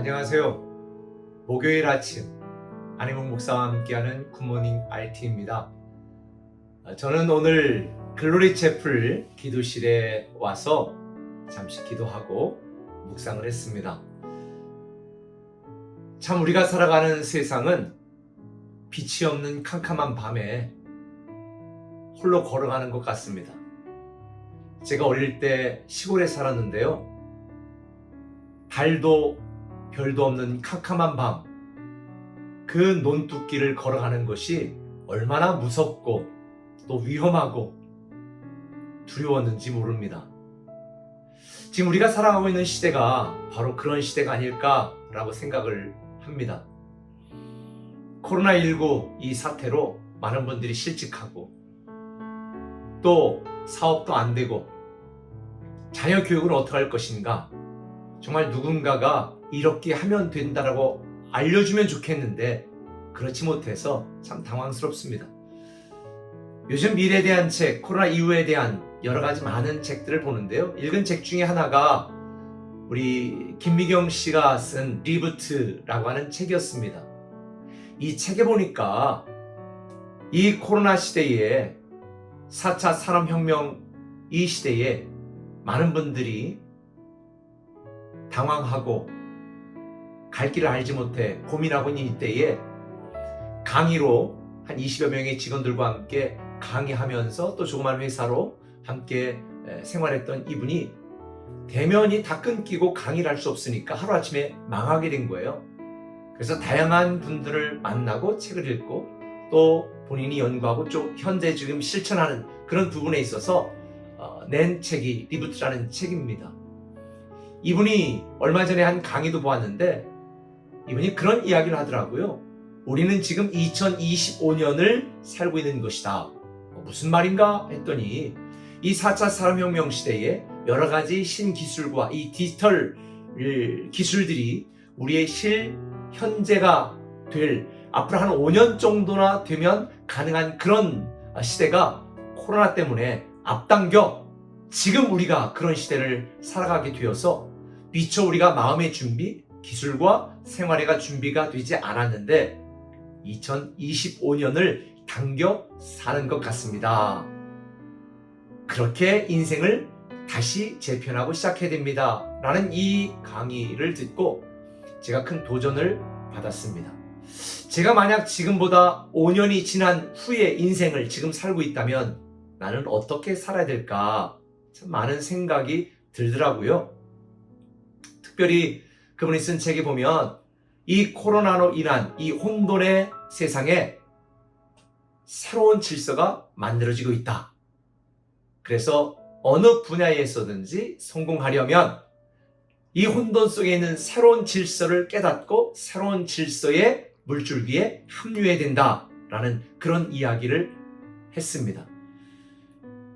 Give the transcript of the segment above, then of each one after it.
안녕하세요. 목요일 아침 안희몽 목사와 함께하는 굿모닝 RT입니다. 저는 오늘 글로리 채플 기도실에 와서 잠시 기도하고 묵상을 했습니다. 참 우리가 살아가는 세상은 빛이 없는 캄캄한 밤에 홀로 걸어가는 것 같습니다. 제가 어릴 때 시골에 살았는데요. 달도 별도 없는 캄캄한 밤, 그 논두길을 걸어가는 것이 얼마나 무섭고 또 위험하고 두려웠는지 모릅니다. 지금 우리가 살아가고 있는 시대가 바로 그런 시대가 아닐까라고 생각을 합니다. 코로나19 이 사태로 많은 분들이 실직하고 또 사업도 안 되고 자녀 교육을 어떻게 할 것인가, 정말 누군가가 이렇게 하면 된다라고 알려주면 좋겠는데 그렇지 못해서 참 당황스럽습니다. 요즘 미래에 대한 책, 코로나 이후에 대한 여러 가지 많은 책들을 보는데요. 읽은 책 중에 하나가 우리 김미경 씨가 쓴 리부트라고 하는 책이었습니다. 이 책에 보니까 이 코로나 시대에 4차 산업혁명 이 시대에 많은 분들이 당황하고 갈 길을 알지 못해 고민하고 있는 이때에 강의로 한 20여 명의 직원들과 함께 강의하면서 또 조그만 회사로 함께 생활했던 이분이 대면이 다 끊기고 강의를 할 수 없으니까 하루아침에 망하게 된 거예요. 그래서 다양한 분들을 만나고 책을 읽고 또 본인이 연구하고 좀 현재 지금 실천하는 그런 부분에 있어서 낸 책이 리부트라는 책입니다. 이분이 얼마 전에 한 강의도 보았는데 이분이 그런 이야기를 하더라고요. 우리는 지금 2025년을 살고 있는 것이다. 무슨 말인가 했더니 이 4차 산업혁명 시대에 여러 가지 신기술과 이 디지털 기술들이 우리의 실현재가 될 앞으로 한 5년 정도나 되면 가능한 그런 시대가 코로나 때문에 앞당겨 지금 우리가 그런 시대를 살아가게 되어서 미처 우리가 마음의 준비, 기술과 생활의가 준비가 되지 않았는데 2025년을 당겨 사는 것 같습니다. 그렇게 인생을 다시 재편하고 시작해야 됩니다. 라는 이 강의를 듣고 제가 큰 도전을 받았습니다. 제가 만약 지금보다 5년이 지난 후에 인생을 지금 살고 있다면 나는 어떻게 살아야 될까? 참 많은 생각이 들더라고요. 특별히 그분이 쓴 책에 보면 이 코로나로 인한 이 혼돈의 세상에 새로운 질서가 만들어지고 있다. 그래서 어느 분야에서든지 성공하려면 이 혼돈 속에 있는 새로운 질서를 깨닫고 새로운 질서의 물줄기에 합류해야 된다라는 그런 이야기를 했습니다.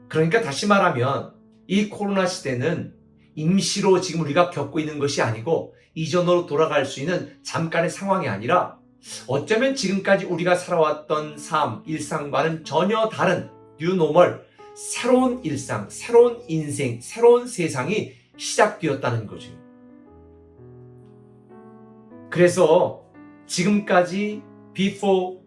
그러니까 다시 말하면 이 코로나 시대는 임시로 지금 우리가 겪고 있는 것이 아니고 이전으로 돌아갈 수 있는 잠깐의 상황이 아니라 어쩌면 지금까지 우리가 살아왔던 삶, 일상과는 전혀 다른 뉴노멀, 새로운 일상, 새로운 인생, 새로운 세상이 시작되었다는 거죠. 그래서 지금까지 before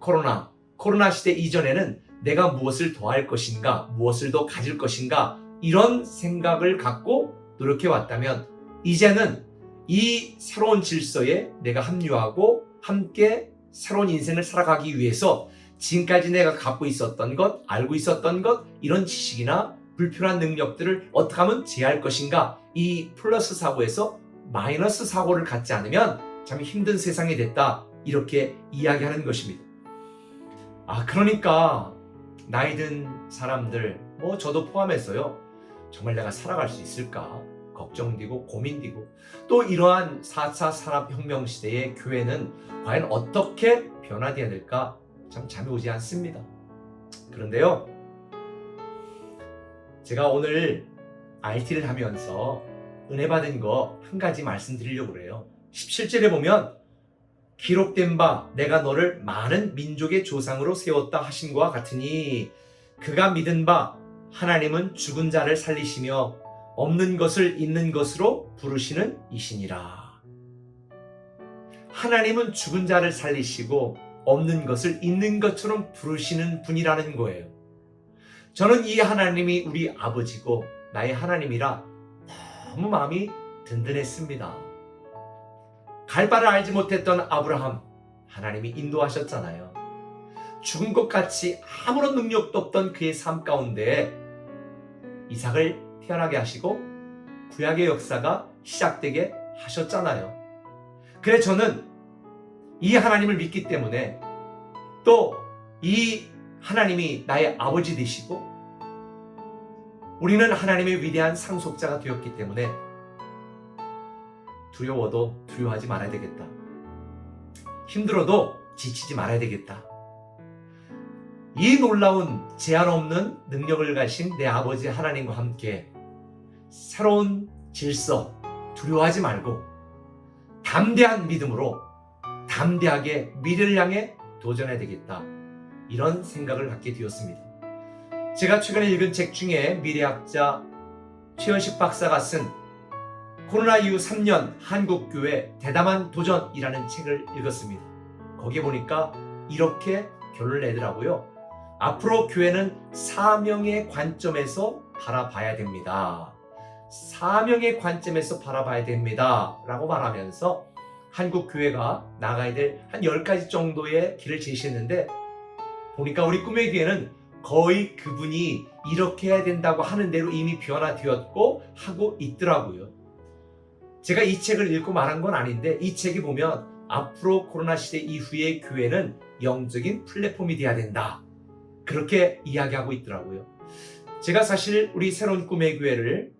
코로나 시대 이전에는 내가 무엇을 더 할 것인가, 무엇을 더 가질 것인가 이런 생각을 갖고 노력해 왔다면 이제는 이 새로운 질서에 내가 합류하고 함께 새로운 인생을 살아가기 위해서 지금까지 내가 갖고 있었던 것, 알고 있었던 것, 이런 지식이나 불필요한 능력들을 어떻게 하면 제어할 것인가, 이 플러스 사고에서 마이너스 사고를 갖지 않으면 참 힘든 세상이 됐다, 이렇게 이야기하는 것입니다. 그러니까 나이 든 사람들, 저도 포함해서요, 정말 내가 살아갈 수 있을까 걱정되고 고민되고, 또 이러한 4차 산업혁명 시대의 교회는 과연 어떻게 변화되어야 될까 참 잠이 오지 않습니다. 그런데요, 제가 오늘 RT를 하면서 은혜 받은 거 한 가지 말씀드리려고 그래요. 17절에 보면 기록된 바 내가 너를 많은 민족의 조상으로 세웠다 하신 것과 같으니 그가 믿은 바 하나님은 죽은 자를 살리시며 없는 것을 있는 것으로 부르시는 이시니라. 하나님은 죽은 자를 살리시고 없는 것을 있는 것처럼 부르시는 분이라는 거예요. 저는 이 하나님이 우리 아버지고 나의 하나님이라 너무 마음이 든든했습니다. 갈 바를 알지 못했던 아브라함, 하나님이 인도하셨잖아요. 죽은 것 같이 아무런 능력도 없던 그의 삶 가운데 이삭을 태어나게 하시고 구약의 역사가 시작되게 하셨잖아요. 그래 저는 이 하나님을 믿기 때문에 또 이 하나님이 나의 아버지 되시고 우리는 하나님의 위대한 상속자가 되었기 때문에 두려워도 두려워하지 말아야 되겠다. 힘들어도 지치지 말아야 되겠다. 이 놀라운 제한 없는 능력을 가신 내 아버지 하나님과 함께 새로운 질서, 두려워하지 말고 담대한 믿음으로 담대하게 미래를 향해 도전해야 되겠다. 이런 생각을 갖게 되었습니다. 제가 최근에 읽은 책 중에 미래학자 최현식 박사가 쓴 코로나 이후 3년 한국교회 대담한 도전이라는 책을 읽었습니다. 거기에 보니까 이렇게 결론을 내더라고요. 앞으로 교회는 사명의 관점에서 바라봐야 됩니다. 사명의 관점에서 바라봐야 됩니다. 라고 말하면서 한국 교회가 나가야 될 한 10가지 정도의 길을 제시했는데 보니까 우리 꿈의 교회는 거의 그분이 이렇게 해야 된다고 하는 대로 이미 변화되었고 하고 있더라고요. 제가 이 책을 읽고 말한 건 아닌데 이 책이 보면 앞으로 코로나 시대 이후의 교회는 영적인 플랫폼이 돼야 된다. 그렇게 이야기하고 있더라고요. 제가 사실 우리 새로운 꿈의 교회를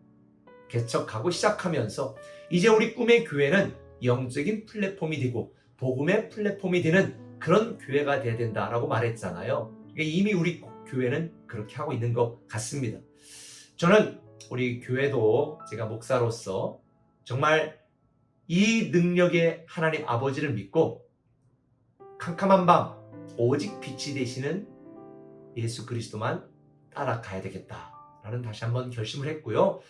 개척하고 시작하면서 이제 우리 꿈의 교회는 영적인 플랫폼이 되고 복음의 플랫폼이 되는 그런 교회가 돼야 된다라고 말했잖아요. 이미 우리 교회는 그렇게 하고 있는 것 같습니다. 저는 우리 교회도 제가 목사로서 정말 이 능력의 하나님 아버지를 믿고 캄캄한 밤 오직 빛이 되시는 예수 그리스도만 따라가야 되겠다라는 다시 한번 결심을 했고요.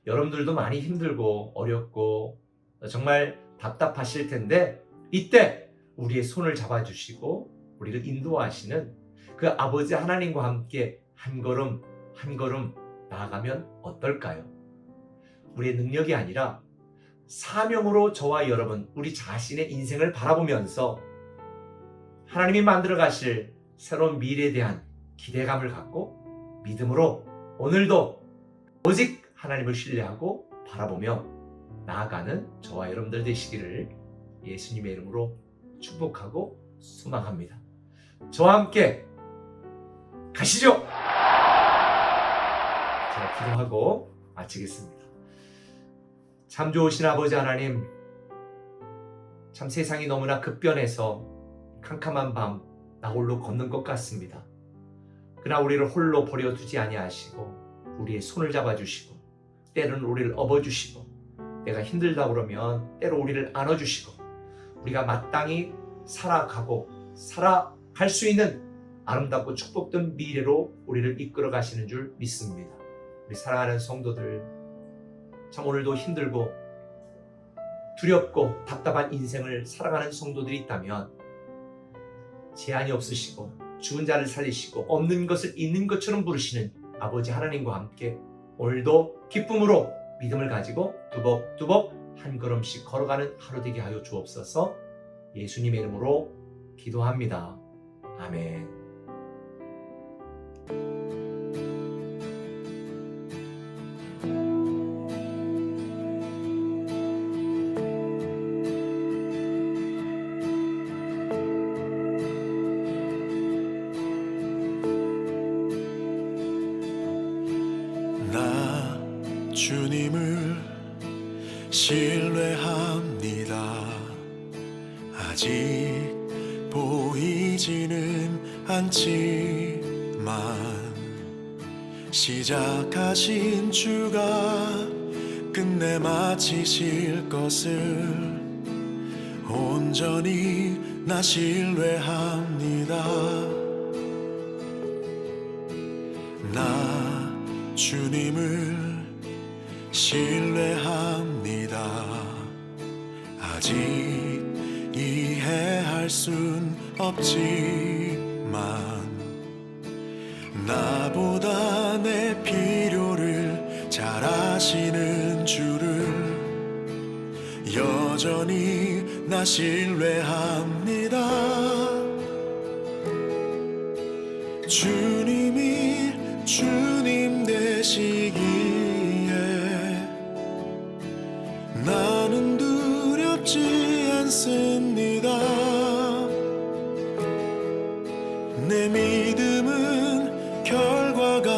여러분들도 많이 힘들고 어렵고 정말 답답하실 텐데 이때 우리의 손을 잡아주시고 우리를 인도하시는 그 아버지 하나님과 함께 한 걸음 한 걸음 나아가면 어떨까요? 우리의 능력이 아니라 사명으로 저와 여러분 우리 자신의 인생을 바라보면서 하나님이 만들어 가실 새로운 미래에 대한 기대감을 갖고 믿음으로 오늘도 오직 하나님을 신뢰하고 바라보며 나아가는 저와 여러분들 되시기를 예수님의 이름으로 축복하고 소망합니다. 저와 함께 가시죠. 제가 기도하고 마치겠습니다. 참 좋으신 아버지 하나님, 참 세상이 너무나 급변해서 캄캄한 밤 나 홀로 걷는 것 같습니다. 그러나 우리를 홀로 버려두지 아니하시고 우리의 손을 잡아주시고 때로는 우리를 업어주시고 내가 힘들다 그러면 때로 우리를 안아주시고 우리가 마땅히 살아가고 살아갈 수 있는 아름답고 축복된 미래로 우리를 이끌어 가시는 줄 믿습니다. 우리 사랑하는 성도들, 참 오늘도 힘들고 두렵고 답답한 인생을 살아가는 성도들이 있다면 제한이 없으시고 죽은 자를 살리시고 없는 것을 있는 것처럼 부르시는 아버지 하나님과 함께 오늘도 기쁨으로 믿음을 가지고 두벅두벅 한 걸음씩 걸어가는 하루 되게 하여 주옵소서. 예수님의 이름으로 기도합니다. 아멘. 나 주님을 신뢰합니다. 아직 보이지는 않지만 시작하신 주가 끝내 마치실 것을 온전히 나 신뢰합니다. 나 주님을 신뢰합니다. 아직 이 순 없지만 나보다 내 필요를 잘 아시는 주를 여전히 나 신뢰합니다. 주님이 주님 되시기에 나는 두렵지 않습니다. 내 믿음은 결과가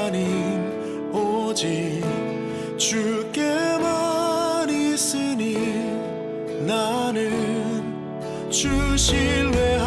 아닌 오직 주께만 있으니 나는 주 신뢰